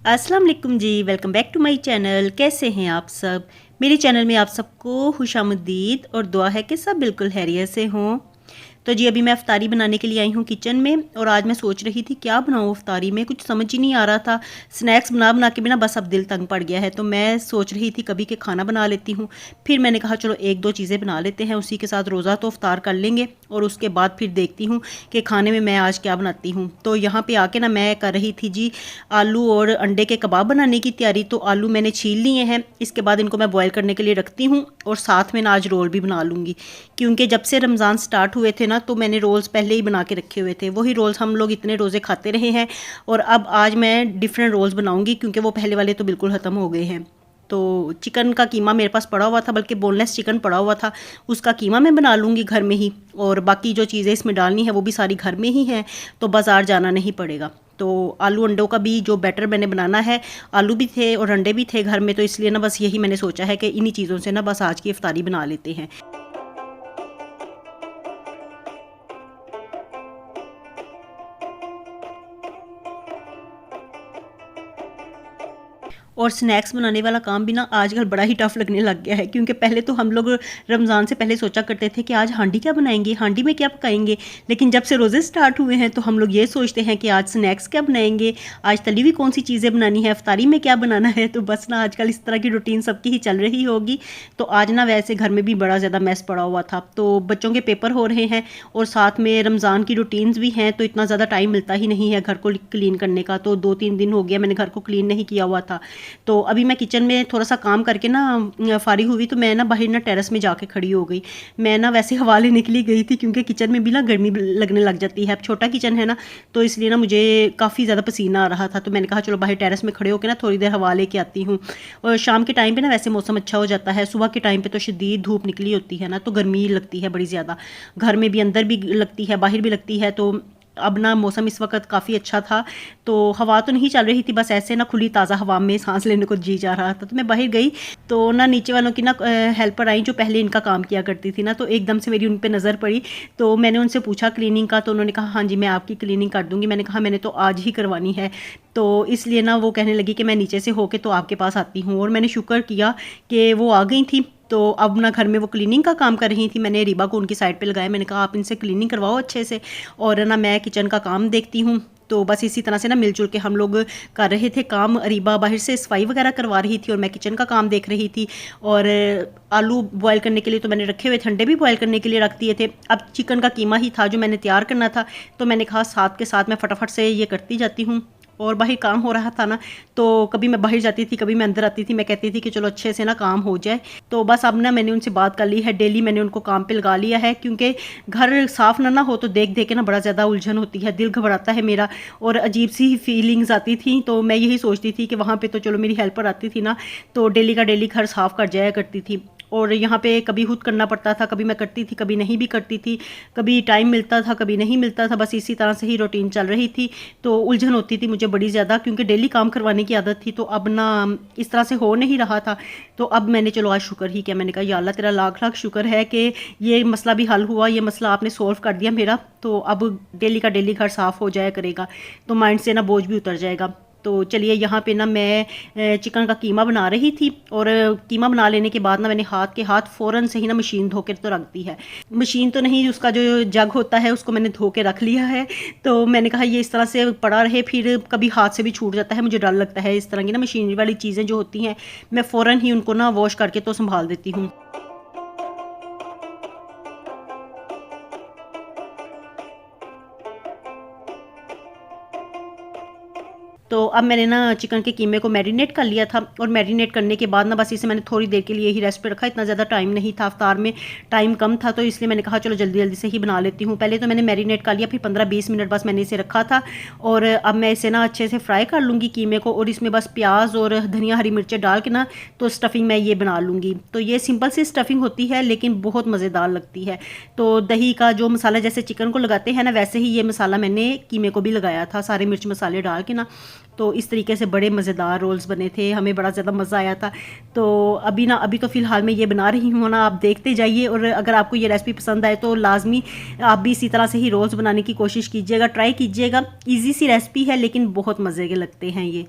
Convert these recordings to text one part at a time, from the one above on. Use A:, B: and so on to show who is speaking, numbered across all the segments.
A: अस्सलाम वालेकुम जी। Welcome back to my channel. कैसे हैं आप सब? मेरे चैनल में आप सबको खुशामदीद और दुआ है कि सब बिल्कुल खैरियत से हों। तो जी अभी मैं अफ्तारी बनाने के लिए आई हूँ किचन में और आज मैं सोच रही थी क्या बनाऊँ अफ्तारी में, कुछ समझ ही नहीं आ रहा था। स्नैक्स बना बना के भी ना बस अब दिल तंग पड़ गया है, तो मैं सोच रही थी कभी के खाना बना लेती हूँ। फिर मैंने कहा चलो एक दो चीज़ें बना लेते हैं, उसी के साथ रोज़ा तो अफ्तार कर लेंगे और उसके बाद फिर देखती हूँ कि खाने में मैं आज क्या बनाती हूँ। तो यहाँ पे आके ना मैं कर रही थी जी आलू और अंडे के कबाब बनाने की तैयारी। तो आलू मैंने छील लिए हैं, इसके बाद इनको मैं बॉयल करने के लिए रखती हूँ और साथ में ना आज रोल भी बना लूँगी, क्योंकि जब से रमज़ान स्टार्ट हुए थे ना तो मैंने रोल्स पहले ही बना के रखे हुए थे। वही रोल्स हम लोग इतने रोज़े खाते रहे हैं और अब आज मैं डिफरेंट रोल्स बनाऊँगी, क्योंकि वो पहले वाले तो बिल्कुल ख़त्म हो गए हैं। तो चिकन का कीमा मेरे पास पड़ा हुआ था, बल्कि बोनलेस चिकन पड़ा हुआ था, उसका कीमा मैं बना लूँगी घर में ही। और बाकी जो चीज़ें इसमें डालनी है वो भी सारी घर में ही हैं, तो बाज़ार जाना नहीं पड़ेगा। तो आलू अंडों का भी जो बैटर मैंने बनाना है, आलू भी थे और अंडे भी थे घर में, तो इसलिए ना बस यही मैंने सोचा है कि इन्हीं चीज़ों से ना बस आज की इफ्तारी बना लेते हैं। और स्नैक्स बनाने वाला काम भी ना आजकल बड़ा ही टफ़ लगने लग गया है, क्योंकि पहले तो हम लोग रमज़ान से पहले सोचा करते थे कि आज हांडी क्या बनाएंगे, हांडी में क्या पकाएंगे। लेकिन जब से रोज़े स्टार्ट हुए हैं तो हम लोग ये सोचते हैं कि आज स्नैक्स क्या बनाएंगे, आज तली हुई कौन सी चीज़ें बनानी है, इफ्तारी में क्या बनाना है। तो बस ना आजकल इस तरह की रूटीन सबकी ही चल रही होगी। तो आज ना वैसे घर में भी बड़ा ज़्यादा मैस पड़ा हुआ था, तो बच्चों के पेपर हो रहे हैं और साथ में रमज़ान की रूटीन्स भी हैं, तो इतना ज़्यादा टाइम मिलता ही नहीं है घर को क्लीन करने का। तो 2-3 दिन हो गया मैंने घर को क्लीन नहीं किया हुआ था। तो अभी मैं किचन में थोड़ा सा काम करके ना फारिग हुई, तो मैं ना बाहर ना टेरेस में जाके खड़ी हो गई। मैं ना वैसे हवा लेने के लिए गई थी, क्योंकि किचन में भी ना गर्मी लगने लग जाती है। अब छोटा किचन है ना, तो इसलिए ना मुझे काफ़ी ज़्यादा पसीना आ रहा था। तो मैंने कहा चलो बाहर टेरेस में खड़े होकर ना थोड़ी देर हवा लेके आती हूँ। और शाम के टाइम पे ना वैसे मौसम अच्छा हो जाता है, सुबह के टाइम पे तो शदीद धूप निकली होती है ना, तो गर्मी लगती है बड़ी ज़्यादा। घर में भी अंदर भी लगती है, बाहर भी लगती है। तो अब ना मौसम इस वक्त काफ़ी अच्छा था, तो हवा तो नहीं चल रही थी, बस ऐसे ना खुली ताज़ा हवा में सांस लेने को जी जा रहा था। तो मैं बाहर गई, तो ना नीचे वालों की ना हेल्पर आई जो पहले इनका काम किया करती थी ना, तो एकदम से मेरी उन पे नज़र पड़ी। तो मैंने उनसे पूछा क्लीनिंग का, तो उन्होंने कहा हाँ जी मैं आपकी क्लीनिंग कर दूँगी। मैंने कहा मैंने तो आज ही करवानी है। तो इसलिए ना वो कहने लगी कि मैं नीचे से होके तो आपके पास आती हूँ, और मैंने शुक्र किया कि वो आ गई थी। तो अब ना घर में वो क्लीनिंग का काम कर रही थी, मैंने रीबा को उनकी साइड पे लगाया। मैंने कहा आप इनसे क्लीनिंग करवाओ अच्छे से, और ना मैं किचन का काम देखती हूँ। तो बस इसी तरह से ना मिलजुल के हम लोग कर रहे थे काम। रीबा बाहर से सफाई वगैरह करवा रही थी और मैं किचन का काम देख रही थी। और आलू बॉयल करने के लिए तो मैंने रखे हुए थे, अंडे भी बॉयल करने के लिए रख दिए थे। अब चिकन का कीमा ही था जो मैंने तैयार करना था, तो मैंने कहा साथ के साथ मैं फटाफट से ये करती जाती हूँ। और बाहर काम हो रहा था ना, तो कभी मैं बाहर जाती थी, कभी मैं अंदर आती थी। मैं कहती थी कि चलो अच्छे से ना काम हो जाए। तो बस अब ना मैंने उनसे बात कर ली है, डेली मैंने उनको काम पे लगा लिया है, क्योंकि घर साफ ना हो तो देख देख के ना बड़ा ज़्यादा उलझन होती है, दिल घबराता है मेरा और अजीब सी फीलिंग्स आती थी। तो मैं यही सोचती थी कि वहाँ पे तो चलो मेरी हेल्पर आती थी ना, तो डेली का डेली घर साफ कर जाया करती थी। और यहाँ पे कभी खुद करना पड़ता था, कभी मैं करती थी, कभी नहीं भी करती थी, कभी टाइम मिलता था, कभी नहीं मिलता था। बस इसी तरह से ही रूटीन चल रही थी, तो उलझन होती थी मुझे बड़ी ज़्यादा, क्योंकि डेली काम करवाने की आदत थी। तो अब ना इस तरह से हो नहीं रहा था। तो अब मैंने चलो आज शुक्र ही किया, मैंने कहा या अल्लाह तेरा लाख लाख शुक्र है कि ये मसला भी हल हुआ, ये मसला आपने सोल्व कर दिया मेरा। तो अब डेली का डेली घर साफ़ हो जाया करेगा, तो माइंड से ना बोझ भी उतर जाएगा। तो चलिए यहाँ पे ना मैं चिकन का कीमा बना रही थी, और कीमा बना लेने के बाद ना मैंने हाथ के हाथ फ़ौरन से ही ना मशीन धो के तो रख दी है। मशीन तो नहीं, उसका जो जग होता है उसको मैंने धो के रख लिया है। तो मैंने कहा ये इस तरह से पड़ा रहे, फिर कभी हाथ से भी छूट जाता है, मुझे डर लगता है इस तरह की ना मशीनरी वाली चीज़ें जो होती हैं, मैं फ़ौरन ही उनको ना वॉश करके तो संभाल देती हूँ। तो अब मैंने ना चिकन के कीमे को मैरिनेट कर लिया था, और मैरिनेट करने के बाद ना बस इसे मैंने थोड़ी देर के लिए ही रेस्ट पे रखा। इतना ज़्यादा टाइम नहीं था, अफ्तार में टाइम कम था, तो इसलिए मैंने कहा चलो जल्दी जल्दी से ही बना लेती हूँ। पहले तो मैंने मैरिनेट कर लिया, फिर 15-20 मिनट बस मैंने इसे रखा था। और अब मैं इसे ना अच्छे से फ्राई कर लूँगी कीमे को, और इसमें बस प्याज और धनिया हरी मिर्चें डाल के ना तो स्टफ़िंग मैं ये बना लूँगी। तो ये सिंपल सी स्टफ़िंग होती है, लेकिन बहुत मज़ेदार लगती है। तो दही का जो मसाला जैसे चिकन को लगाते हैं ना, वैसे ही ये मसाला मैंने कीमे को भी लगाया था, सारे मिर्च मसाले डाल के ना। तो इस तरीके से बड़े मज़ेदार रोल्स बने थे, हमें बड़ा ज़्यादा मज़ा आया था। तो अभी तो फ़िलहाल मैं ये बना रही हूँ ना, आप देखते जाइए। और अगर आपको ये रेसिपी पसंद आए तो लाजमी आप भी इसी तरह से ही रोल्स बनाने की कोशिश कीजिएगा, ट्राई कीजिएगा। ईजी सी रेसिपी है, लेकिन बहुत मज़े के लगते हैं ये।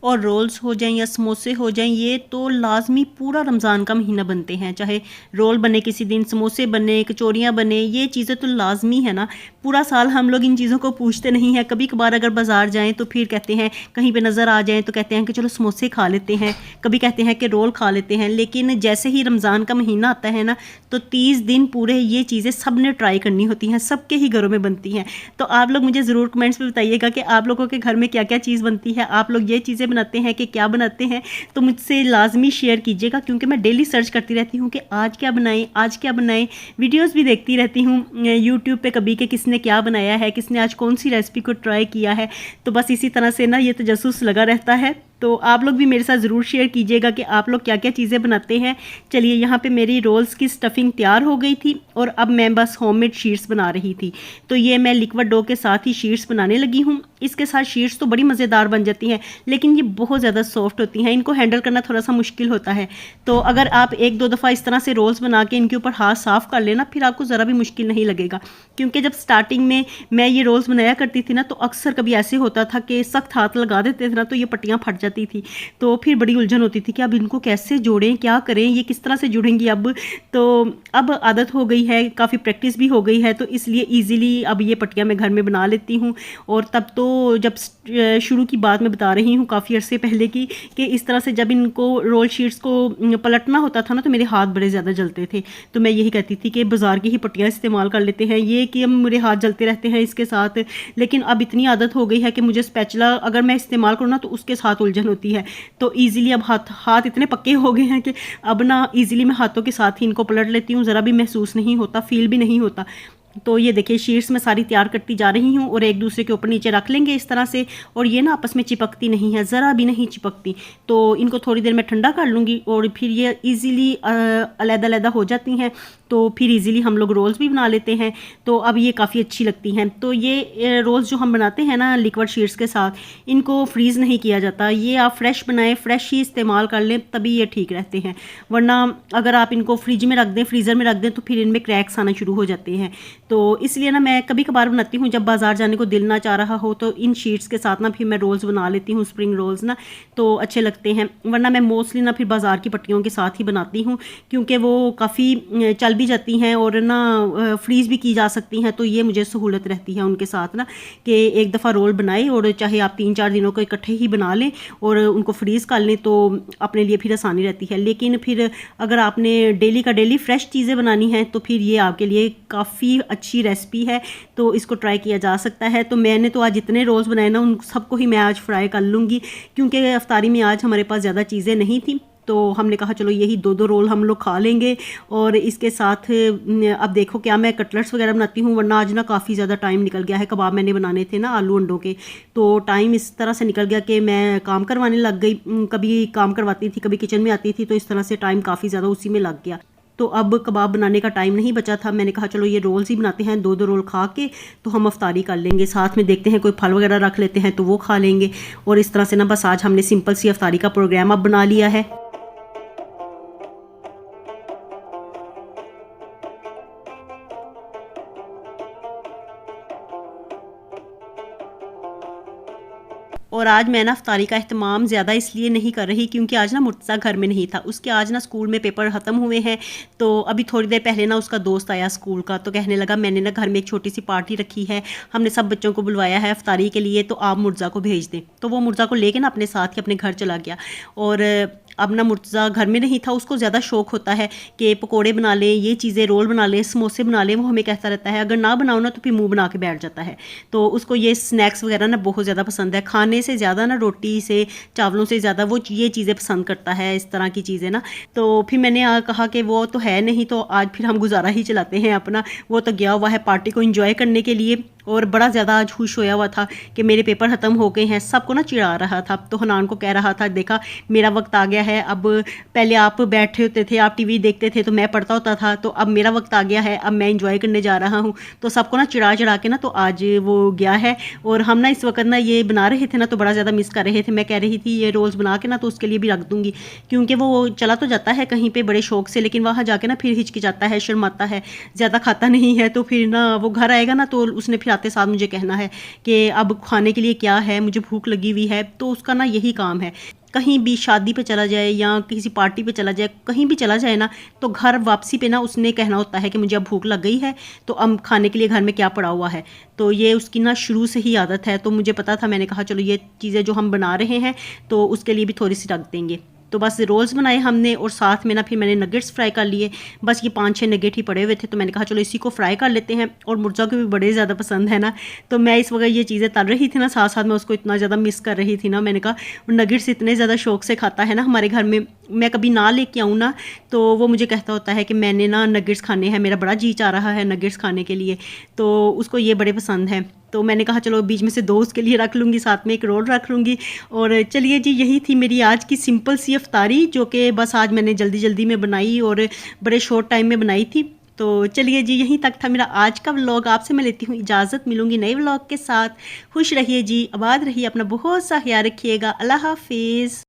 A: और रोल्स हो जाएं या समोसे हो जाएं, ये तो लाजमी पूरा रमज़ान का महीना बनते हैं। चाहे रोल बने किसी दिन, समोसे बने, कचौरियाँ बने, ये चीज़ें तो लाजमी है ना। पूरा साल हम लोग इन चीज़ों को पूछते नहीं हैं। कभी कभार अगर बाज़ार जाएँ तो फिर कहते हैं, कहीं पर नज़र आ जाएँ तो कहते हैं कि चलो समोसे खा लेते हैं, कभी कहते हैं कि रोल खा लेते हैं। लेकिन जैसे ही रमज़ान का महीना आता है ना, तो 30 दिन पूरे ये चीज़ें सब ने ट्राई करनी होती हैं, सबके ही घरों में बनती हैं। तो आप लोग मुझे ज़रूर कमेंट्स में बताइएगा कि आप लोगों के घर में क्या क्या चीज़ बनती है, आप लोग ये चीज़ें बनाते हैं कि क्या बनाते हैं। तो मुझसे लाजमी शेयर कीजिएगा, क्योंकि मैं डेली सर्च करती रहती हूँ कि आज क्या बनाएं, आज क्या बनाएं। वीडियोस भी देखती रहती हूँ यूट्यूब पे कभी कि किसने क्या बनाया है, किसने आज कौन सी रेसिपी को ट्राई किया है। तो बस इसी तरह से ना ये तजस्सुस लगा रहता है। तो आप लोग भी मेरे साथ ज़रूर शेयर कीजिएगा कि आप लोग क्या क्या चीज़ें बनाते हैं। चलिए, यहाँ पे मेरी रोल्स की स्टफिंग तैयार हो गई थी और अब मैं बस होममेड शीट्स बना रही थी। तो ये मैं लिक्विड डो के साथ ही शीट्स बनाने लगी हूँ। इसके साथ शीट्स तो बड़ी मज़ेदार बन जाती हैं, लेकिन ये बहुत ज़्यादा सॉफ्ट होती हैं, इनको हैंडल करना थोड़ा सा मुश्किल होता है। तो अगर आप एक दो दफ़ा इस तरह से रोल्स बना के इनके ऊपर हाथ साफ़ कर लेना, फिर आपको ज़रा भी मुश्किल नहीं लगेगा। क्योंकि जब स्टार्टिंग में मैं ये रोल्स बनाया करती थी ना, तो अक्सर कभी ऐसे होता था कि सख्त हाथ लगा देते थे ना, तो ये पट्टियाँ फट जाती थी। तो फिर बड़ी उलझन होती थी कि अब इनको कैसे जोड़ें, क्या करें, ये किस तरह से जुड़ेंगी अब। तो अब आदत हो गई है, काफ़ी प्रैक्टिस भी हो गई है, तो इसलिए ईज़िली अब ये पट्टियाँ मैं घर में बना लेती हूँ। और तब तो जब शुरू की बात मैं बता रही हूँ, काफ़ी अर्से पहले की, कि इस तरह से जब इनको रोल शीट्स को पलटना होता था ना, तो मेरे हाथ बड़े ज़्यादा जलते थे। तो मैं यही कहती थी कि बाज़ार की ही पट्टियाँ इस्तेमाल कर लेते हैं, ये कि अब मेरे हाथ जलते रहते हैं इसके साथ। लेकिन अब इतनी आदत हो गई है कि मुझे स्पैचुला अगर मैं इस्तेमाल करूँ ना, तो उसके साथ उलझन होती है। तो ईज़िली अब हाथ इतने पक्के हो गए हैं कि अब ना ईज़िली मैं हाथों के साथ ही इनको पलट लेती हूँ, ज़रा भी महसूस नहीं होता, फील भी नहीं होता। तो ये देखिए, शीट्स मैं सारी तैयार करती जा रही हूँ और एक दूसरे के ऊपर नीचे रख लेंगे इस तरह से। और ये ना आपस में चिपकती नहीं है, ज़रा भी नहीं चिपकती। तो इनको थोड़ी देर में ठंडा कर लूँगी और फिर ये ईज़िली अलग-अलग हो जाती हैं। तो फिर इजीली हम लोग रोल्स भी बना लेते हैं। तो अब ये काफ़ी अच्छी लगती हैं। तो ये रोल्स जो हम बनाते हैं ना लिक्विड शीट्स के साथ, इनको फ्रीज़ नहीं किया जाता। ये आप फ्रेश बनाएं, फ्रेश ही इस्तेमाल कर लें, तभी ये ठीक रहते हैं। वरना अगर आप इनको फ्रिज में रख दें, फ्रीज़र में रख दें, तो फिर इनमें क्रैक्स आना शुरू हो जाते हैं। तो इसलिए ना मैं कभी कभार बनाती हूँ, जब बाज़ार जाने को दिल ना चाह रहा हो, तो इन शीट्स के साथ ना फिर मैं रोल्स बना लेती हूँ, स्प्रिंग रोल्स ना, तो अच्छे लगते हैं। वरना मैं मोस्टली ना फिर बाज़ार की पट्टियों के साथ ही बनाती हूँ, क्योंकि वो काफ़ी चल भी जाती हैं और ना फ्रीज़ भी की जा सकती हैं। तो ये मुझे सहूलत रहती है उनके साथ ना, कि एक दफ़ा रोल बनाए और चाहे आप 3-4 दिनों को इकट्ठे ही बना लें और उनको फ्रीज़ कर लें, तो अपने लिए फिर आसानी रहती है। लेकिन फिर अगर आपने डेली का डेली फ्रेश चीज़ें बनानी हैं, तो फिर ये आपके लिए काफ़ी अच्छी रेसिपी है, तो इसको ट्राई किया जा सकता है। तो मैंने तो आज जितने रोल्स बनाए ना, उन सबको ही मैं आज फ्राई कर लूँगी, क्योंकि अफ्तारी में आज हमारे पास ज़्यादा चीज़ें नहीं थी। तो हमने कहा चलो यही 2-2 रोल हम लोग खा लेंगे। और इसके साथ अब देखो क्या मैं कटलेट्स वगैरह बनाती हूँ, वरना आज ना काफ़ी ज़्यादा टाइम निकल गया है। कबाब मैंने बनाने थे ना आलू अंडों के, तो टाइम इस तरह से निकल गया कि मैं काम करवाने लग गई। कभी काम करवाती थी, कभी किचन में आती थी, तो इस तरह से टाइम काफ़ी ज़्यादा उसी में लग गया। तो अब कबाब बनाने का टाइम नहीं बचा था। मैंने कहा चलो ये रोल्स ही बनाते हैं, 2-2 रोल खा के तो हम अफ्तारी कर लेंगे। साथ में देखते हैं कोई फल वगैरह रख लेते हैं तो वो खा लेंगे। और इस तरह से ना बस आज हमने सिंपल सी अफ्तारी का प्रोग्राम अब बना लिया है। और आज मैं ना अफ्तारी का अहतमाम ज़्यादा इसलिए नहीं कर रही, क्योंकि आज ना मुर्तज़ा घर में नहीं था। उसके आज ना स्कूल में पेपर ख़त्म हुए हैं। तो अभी थोड़ी देर पहले ना उसका दोस्त आया स्कूल का, तो कहने लगा मैंने ना घर में एक छोटी सी पार्टी रखी है, हमने सब बच्चों को बुलवाया है अफ्तारी के लिए, तो आप मुर्तज़ा को भेज दें। तो वो मुर्तज़ा को लेके ना अपने साथ ही अपने घर चला गया। और अब ना मुर्तज़ा घर में नहीं था। उसको ज़्यादा शौक़ होता है कि पकोड़े बना लें, ये चीज़ें रोल बना लें, समोसे बना लें। वो हमें कहता रहता है, अगर ना बनाओ ना तो फिर मुँह बना के बैठ जाता है। तो उसको ये स्नैक्स वगैरह ना बहुत ज़्यादा पसंद है। खाने से ज़्यादा ना, रोटी से, चावलों से ज़्यादा वो ये चीज़ें पसंद करता है, इस तरह की चीज़ें ना। तो फिर मैंने कहा कि वो तो है नहीं, तो आज फिर हम गुजारा ही चलाते हैं अपना। वो तो गया हुआ है पार्टी को एंजॉय करने के लिए, और बड़ा ज़्यादा आज खुश होया हुआ था कि मेरे पेपर ख़त्म हो गए हैं। सबको ना चिढ़ा रहा था। तो हनान को कह रहा था, देखा मेरा वक्त आ गया है, अब पहले आप बैठे होते थे, आप टीवी देखते थे, तो मैं पढ़ता होता था, तो अब मेरा वक्त आ गया है, अब मैं एंजॉय करने जा रहा हूँ। तो सबको ना चिढ़ा चिढ़ा के ना, तो आज वो गया है। और हम ना इस वक्त ना ये बना रहे थे ना, तो बड़ा ज़्यादा मिस कर रहे थे। मैं कह रही थी ये रोल्स बना के ना तो उसके लिए भी रख दूँगी, क्योंकि वो चला तो जाता है कहीं पर बड़े शौक से, लेकिन वहाँ जाके ना फिर हिचकिचाता है, शर्माता है, ज़्यादा खाता नहीं है। तो फिर ना वो घर आएगा ना, तो उसने फिर साथ साथ मुझे कहना है कि अब खाने के लिए क्या है, मुझे भूख लगी हुई है। तो उसका ना यही काम है, कहीं भी शादी पे चला जाए या किसी पार्टी पे चला जाए, कहीं भी चला जाए ना, तो घर वापसी पे ना उसने कहना होता है कि मुझे अब भूख लग गई है, तो अब खाने के लिए घर में क्या पड़ा हुआ है। तो ये उसकी ना शुरू से ही आदत है। तो मुझे पता था, मैंने कहा चलो ये चीज़ें जो हम बना रहे हैं तो उसके लिए भी थोड़ी सी रख देंगे। तो बस रोल्स बनाए हमने और साथ में ना फिर मैंने नगेट्स फ्राई कर लिए। बस ये 5-6 नगेट ही पड़े हुए थे, तो मैंने कहा चलो इसी को फ्राई कर लेते हैं। और मुर्जा को भी बड़े ज़्यादा पसंद है ना, तो मैं इस वक्त ये चीज़ें तल रही थी ना, साथ साथ मैं उसको इतना ज़्यादा मिस कर रही थी ना। मैंने कहा नगेट्स इतने ज़्यादा शौक से खाता है ना हमारे घर में, मैं कभी ना लेके आऊँ ना तो वो मुझे कहता होता है कि मैंने ना नगेट्स खाने हैं, मेरा बड़ा जी चाह रहा है नगेट्स खाने के लिए। तो उसको ये बड़े पसंद है। तो मैंने कहा चलो बीच में से 2 उसके लिए रख लूँगी, साथ में एक रोल रख लूँगी। और चलिए जी, यही थी मेरी आज की सिंपल सी अफ्तारी, जो कि बस आज मैंने जल्दी जल्दी में बनाई और बड़े शॉर्ट टाइम में बनाई थी। तो चलिए जी, यहीं तक था मेरा आज का व्लॉग। आपसे मैं लेती हूँ इजाज़त, मिलूँगी नए व्लॉग के साथ। खुश रहिए जी, आबाद रहिए, अपना बहुत सा ख्याल रखिएगा। अल्लाह हाफिज़।